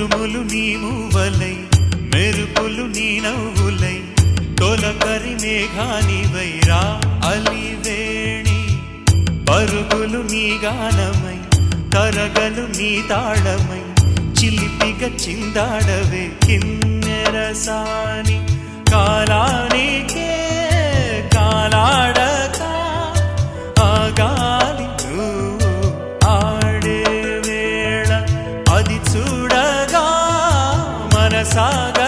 ఉరుములు నీ మూవలై మెరుపులు నీ నవ్వులై తొలకరి మేఘానివైరా అలివేణి పరుగులు నీ గానమై తరగలు నీ తాళమై చిలిపిగ చిందాడవే కిన్నెరసాని కాలానికే కాలాడక ఆగాలి నువ్వు ఆడే వేళ అది చూడగా మనసాగ